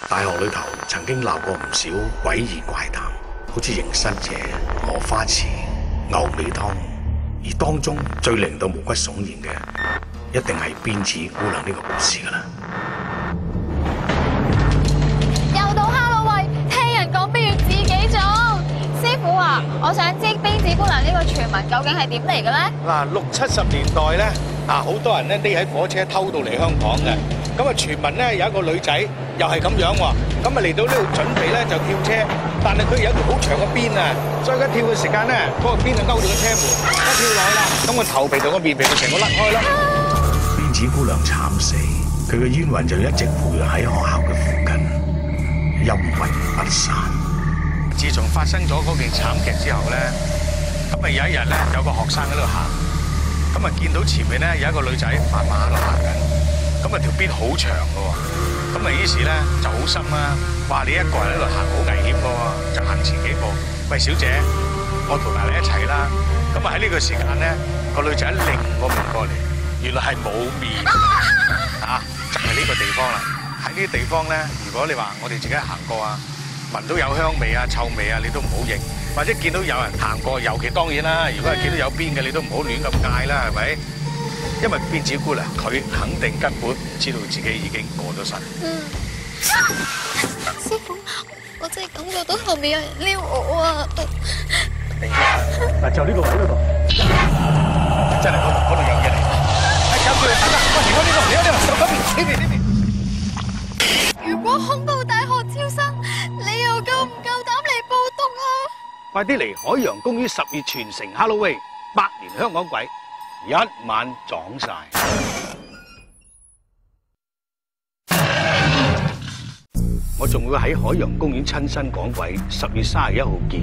大學裏頭曾經鬧過唔少詭異怪談，好似迎新者、荷花池、牛尾湯，而當中最令到毛骨悚然嘅，一定係辮子姑娘呢個故事噶啦。又到哈囉喂，聽人講不如自己做。師傅啊，我想知辮子姑娘呢個傳聞究竟係點嚟嘅咧？嗱，60、70年代咧，好多人咧匿喺火車偷渡嚟香港嘅。咁啊，傳聞咧有一個女仔又係咁樣喎，咁啊嚟到呢度準備咧就跳車，但係佢有條好長嘅辮啊，所以而家跳嘅時間咧，嗰個辮就勾住個車門，一跳落去啦，咁個頭皮同個面皮就成個甩開啦。辮子姑娘慘死，佢嘅冤魂就一直徘徊喺學校嘅附近，陰魂不散。自從發生咗嗰件慘劇之後咧，咁啊有一日咧有個學生喺度行，咁啊見到前面咧有一個女仔慢慢喺度行緊。咁啊條辮好長㗎喎，咁啊於是咧就好心啦，話你一個人喺度行好危險㗎喎，就行前幾步。喂，小姐，我同埋你一齊啦。咁啊喺呢個時間咧，個女仔擰個面過嚟，原來係冇面啊，就係呢個地方啦。喺呢啲地方咧，如果你話我哋自己行過啊，聞到有香味啊、臭味啊，你都唔好認，或者見到有人行過，尤其當然啦，如果係見到有辮嘅，你都唔好亂咁嗌啦，係咪？因為辮子姑娘佢肯定根本唔知道自己已經過咗身。師傅，我真係感覺到後面有人撩我啊！嗱，就呢個位嗰度，真係嗰度有嘢嚟。搞住，大家，我前嗰呢度，手嗰邊，呢邊。如果恐怖大學招生，你又夠唔夠膽嚟報讀啊？快啲嚟海洋公園10月全城 Halloween 百年香港鬼。一晚撞晒，我仲會喺海洋公園親身講鬼，10月31號見。